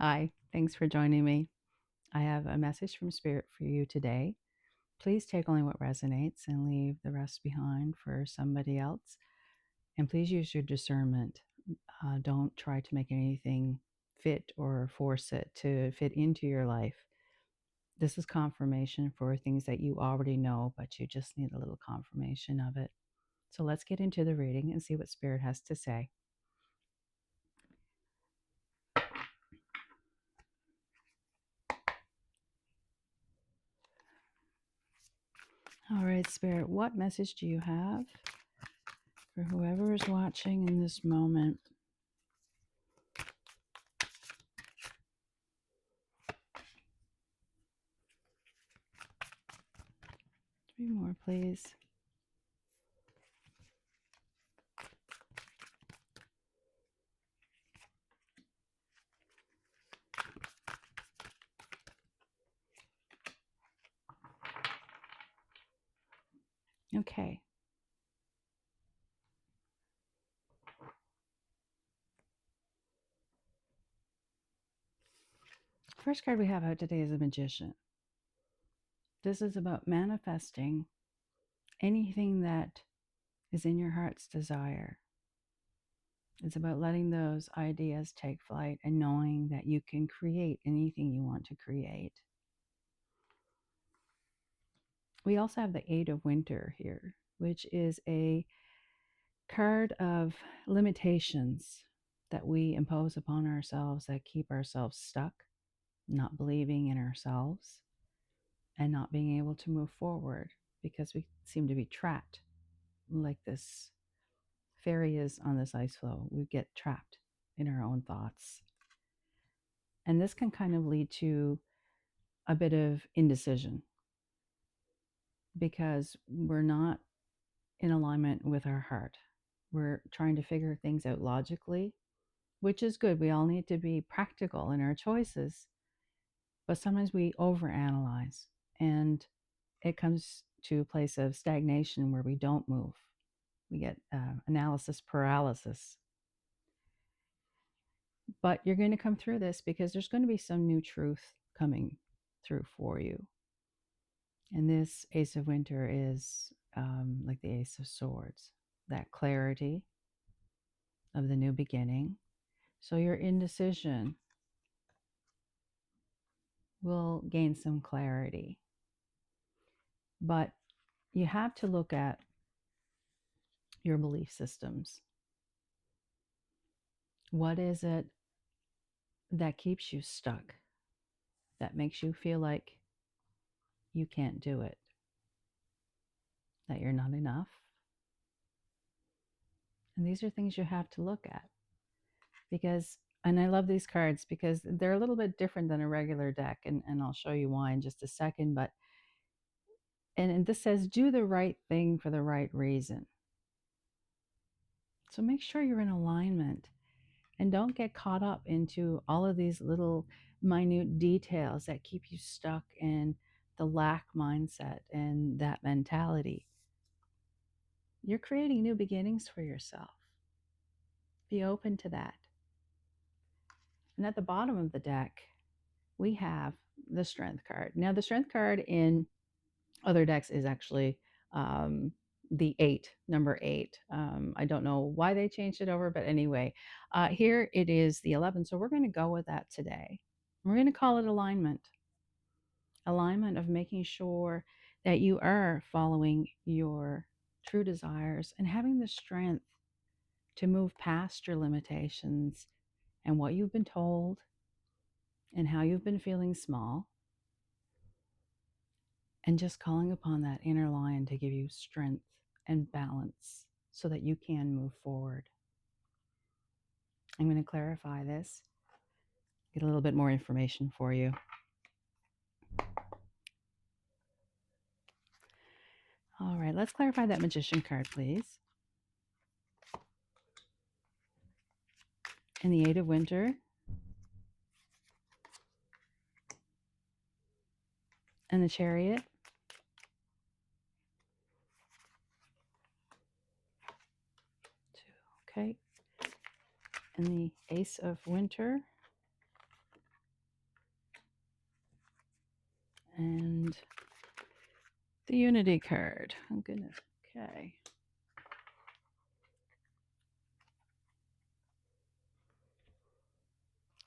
Hi, thanks for joining me. I have a message from Spirit for you today. Please take only what resonates and leave the rest behind for somebody else. And please use your discernment. Don't try to make anything fit or force it to fit into your life. This is confirmation for things that you already know, but you just need a little confirmation of it. So let's get into the reading and see what Spirit has to say. All right, Spirit, what message do you have for whoever is watching in this moment? Three more, please. Okay. First card we have out today is a Magician. This is about manifesting anything that is in your heart's desire. It's about letting those ideas take flight and knowing that you can create anything you want to create. We also have the Eight of Winter here, which is a card of limitations that we impose upon ourselves that keep ourselves stuck, not believing in ourselves, and not being able to move forward because we seem to be trapped like this fairy is on this ice floe. We get trapped in our own thoughts. And this can kind of lead to a bit of indecision because we're not in alignment with our heart. We're trying to figure things out logically, which is good. We all need to be practical in our choices, but sometimes we overanalyze and it comes to a place of stagnation where we don't move. We get analysis paralysis. But you're going to come through this because there's going to be some new truth coming through for you. And this Ace of Winter is like the Ace of Swords, that clarity of the new beginning. So your indecision will gain some clarity. But you have to look at your belief systems. What is it that keeps you stuck, that makes you feel like you can't do it, that you're not enough? And these are things you have to look at because, and I love these cards because they're a little bit different than a regular deck. And I'll show you why in just a second. But, and this says, do the right thing for the right reason. So make sure you're in alignment and don't get caught up into all of these little minute details that keep you stuck in the lack mindset and that mentality. You're creating new beginnings for yourself. Be open to that. And at the bottom of the deck, we have the Strength card. Now, the Strength card in other decks is actually the eight, number eight. I don't know why they changed it over, but anyway, here it is the 11. So we're going to go with that today. We're going to call it alignment. Alignment of making sure that you are following your true desires and having the strength to move past your limitations and what you've been told and how you've been feeling small, and just calling upon that inner lion to give you strength and balance so that you can move forward. I'm going to clarify this, get a little bit more information for you. All right, let's clarify that Magician card, please. And the Eight of Winter. And the Chariot. Two, okay. And the Ace of Winter. And the Unity card. Oh, goodness. Okay.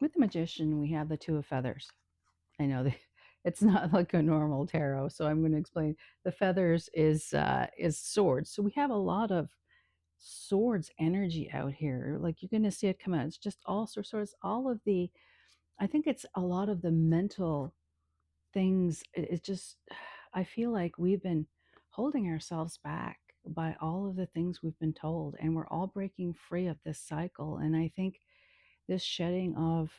With the Magician, we have the Two of Feathers. I know that it's not like a normal tarot, so I'm going to explain. The feathers is swords. So we have a lot of swords energy out here. Like you're going to see it come out. It's just all sorts of swords. All of the, I think it's a lot of the mental things. It's just, I feel like we've been holding ourselves back by all of the things we've been told, and we're all breaking free of this cycle. And I think this shedding of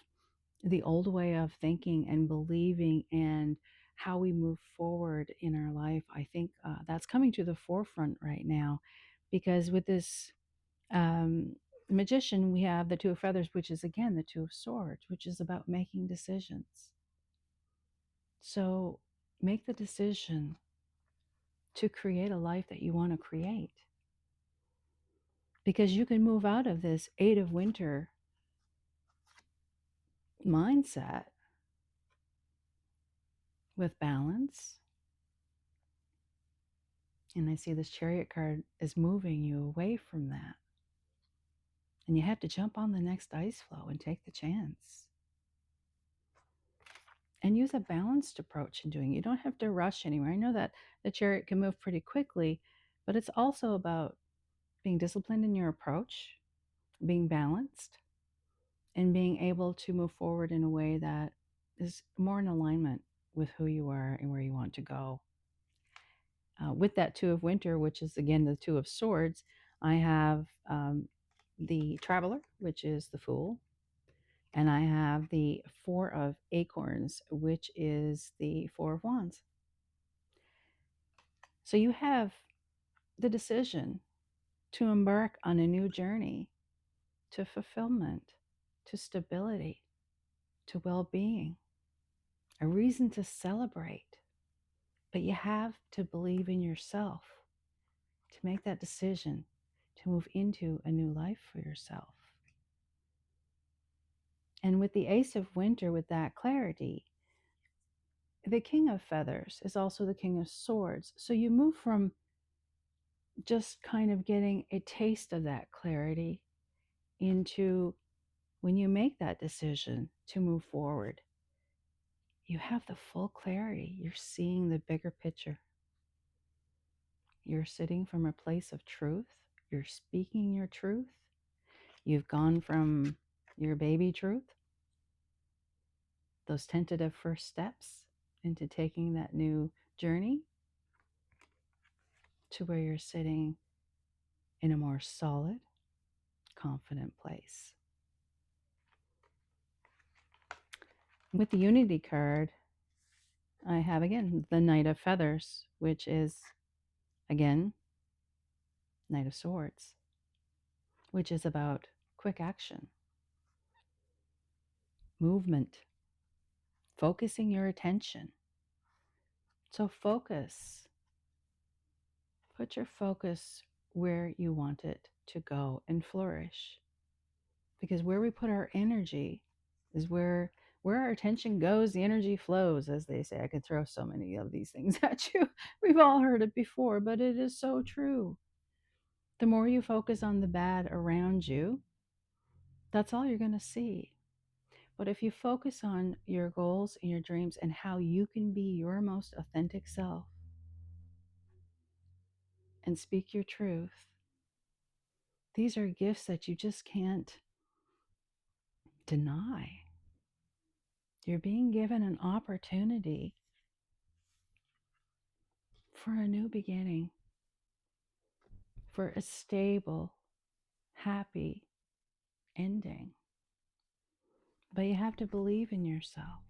the old way of thinking and believing and how we move forward in our life, I think that's coming to the forefront right now. Because with this um, Magician, we have the Two of Feathers, which is again the Two of Swords, which is about making decisions. So make the decision to create a life that you want to create. Because you can move out of this Eight of Winter mindset with balance. And I see this Chariot card is moving you away from that. And you have to jump on the next ice flow and take the chance. And use a balanced approach in doing it. You don't have to rush anywhere. I know that the Chariot can move pretty quickly, but it's also about being disciplined in your approach, being balanced, and being able to move forward in a way that is more in alignment with who you are and where you want to go. With that Two of Winter, which is again the Two of Swords, I have the Traveler, which is the Fool, and I have the Four of Acorns, which is the Four of Wands. So you have the decision to embark on a new journey to fulfillment, to stability, to well being, a reason to celebrate. But you have to believe in yourself to make that decision to move into a new life for yourself. And with the Ace of Winter, with that clarity, the King of Feathers is also the King of Swords. So you move from just kind of getting a taste of that clarity into when you make that decision to move forward, you have the full clarity. You're seeing the bigger picture. You're sitting from a place of truth. You're speaking your truth. You've gone from your baby truth, those tentative first steps into taking that new journey, to where you're sitting in a more solid, confident place. With the Unity card, I have again the Knight of Feathers, which is again Knight of Swords, which is about quick action, movement, focusing your attention. So focus, put your focus where you want it to go and flourish. Because where we put our energy is where our attention goes, the energy flows, as they say. I could throw so many of these things at you. We've all heard it before, but it is so true. The more you focus on the bad around you, that's all you're going to see. But if you focus on your goals and your dreams and how you can be your most authentic self and speak your truth, these are gifts that you just can't deny. You're being given an opportunity for a new beginning, for a stable, happy ending. But you have to believe in yourself,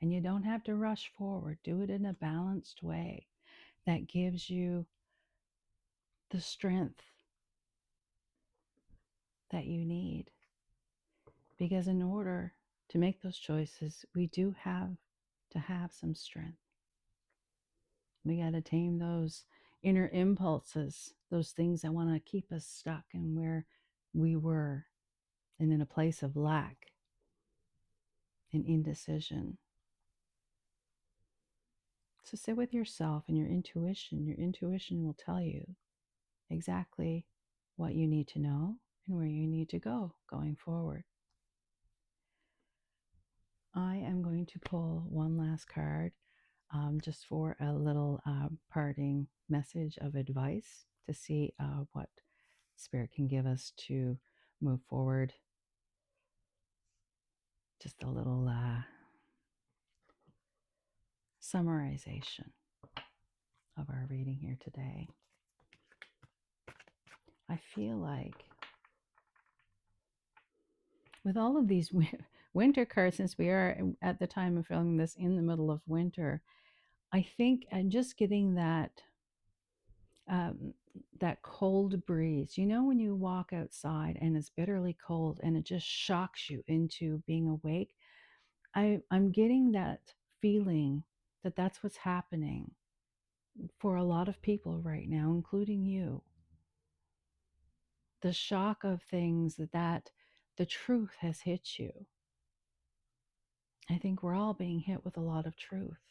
and you don't have to rush forward. Do it in a balanced way that gives you the strength that you need. Because in order to make those choices, we do have to have some strength. We got to tame those inner impulses, those things that want to keep us stuck in where we were and in a place of lack and indecision. So sit with yourself and your intuition. Your intuition will tell you exactly what you need to know and where you need to go going forward. I am going to pull one last card just for a little parting message of advice to see what Spirit can give us to move forward. Just a little summarization of our reading here today. I feel like with all of these winter cards, since we are at the time of filming this in the middle of winter, I think I'm just getting um, that cold breeze. You know, when you walk outside and it's bitterly cold and it just shocks you into being awake. I'm getting that feeling that that's what's happening for a lot of people right now, including you. The shock of things that the truth has hit you. I think we're all being hit with a lot of truth.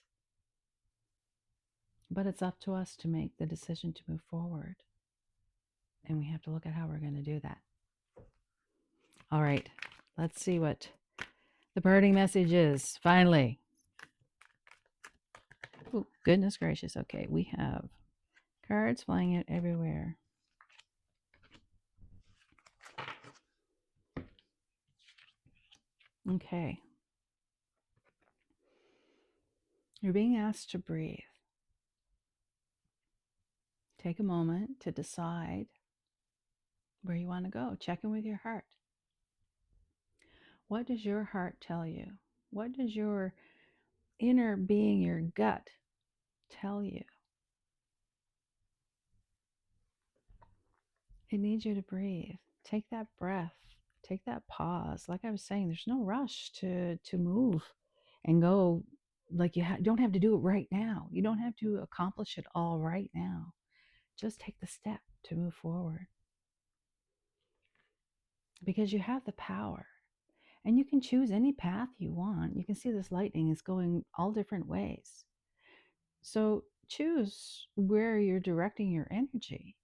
But it's up to us to make the decision to move forward. And we have to look at how we're going to do that. All right, let's see what the parting message is. Finally. Oh, goodness gracious. Okay, we have cards flying out everywhere. Okay. You're being asked to breathe. Take a moment to decide where you want to go. Check in with your heart. What does your heart tell you? What does your inner being, your gut, tell you? It needs you to breathe. Take that breath. Take that pause. Like I was saying, there's no rush to move and go. Like don't have to do it right now. You don't have to accomplish it all right now. Just take the step to move forward because you have the power. And you can choose any path you want. You can see this lightning is going all different ways. So choose where you're directing your energy.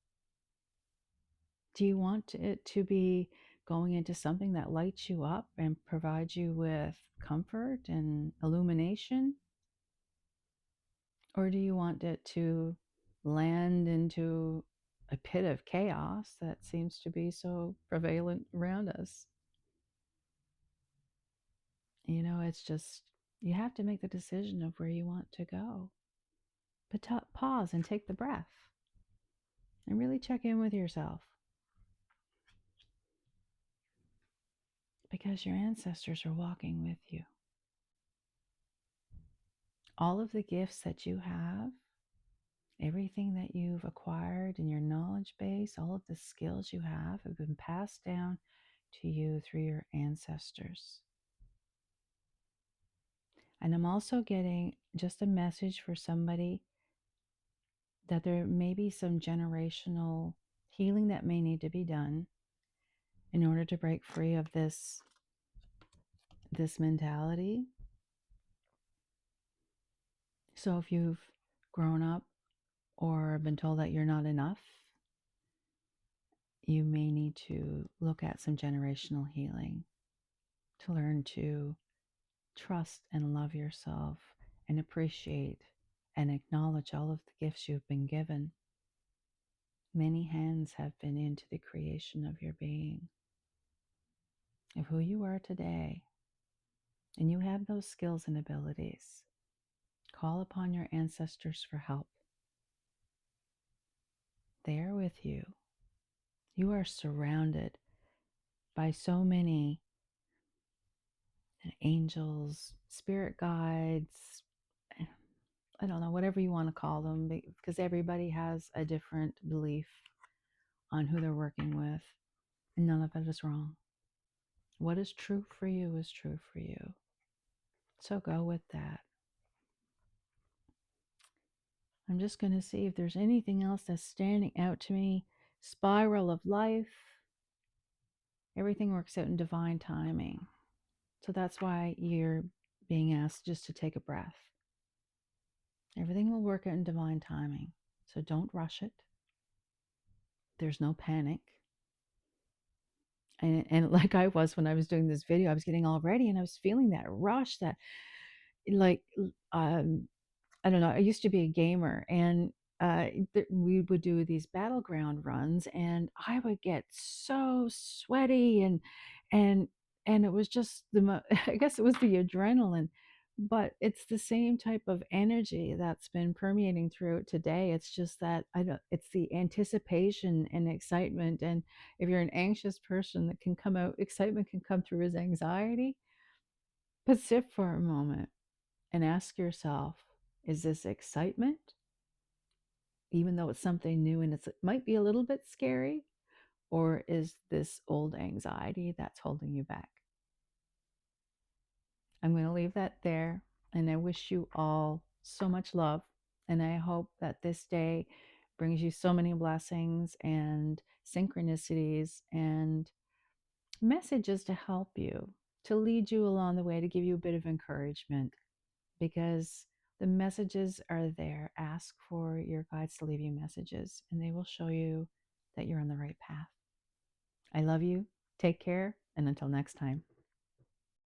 Do you want it to be going into something that lights you up and provides you with comfort and illumination? Or do you want it to land into a pit of chaos that seems to be so prevalent around us? You know, it's just, you have to make the decision of where you want to go. But pause and take the breath and really check in with yourself because your ancestors are walking with you. All of the gifts that you have, everything that you've acquired in your knowledge base, all of the skills you have been passed down to you through your ancestors. And I'm also getting just a message for somebody that there may be some generational healing that may need to be done in order to break free of this mentality. So if you've grown up or been told that you're not enough, you may need to look at some generational healing to learn to trust and love yourself and appreciate and acknowledge all of the gifts you've been given. Many hands have been into the creation of your being, of who you are today. And you have those skills and abilities. Call upon your ancestors for help. They are with you. You are surrounded by so many angels, spirit guides, I don't know, whatever you want to call them, because everybody has a different belief on who they're working with, and none of it is wrong. What is true for you is true for you. So go with that. I'm just going to see if there's anything else that's standing out to me. Spiral of life. Everything works out in divine timing. So that's why you're being asked just to take a breath. Everything will work out in divine timing. So don't rush it. There's no panic. And like I was when I was doing this video, I was getting all ready and I was feeling that rush, that like um I don't know. I used to be a gamer, and we would do these battleground runs, and I would get so sweaty, and and it was just I guess it was the adrenaline, but it's the same type of energy that's been permeating through today. It's just that I don't. It's the anticipation and excitement, and if you're an anxious person, that can come out. Excitement can come through as anxiety. But sit for a moment and ask yourself, is this excitement, even though it's something new and it might be a little bit scary? Or is this old anxiety that's holding you back? I'm going to leave that there. And I wish you all so much love. And I hope that this day brings you so many blessings and synchronicities and messages to help you, to lead you along the way, to give you a bit of encouragement, because the messages are there. Ask for your guides to leave you messages, and they will show you that you're on the right path. I love you. Take care. And until next time.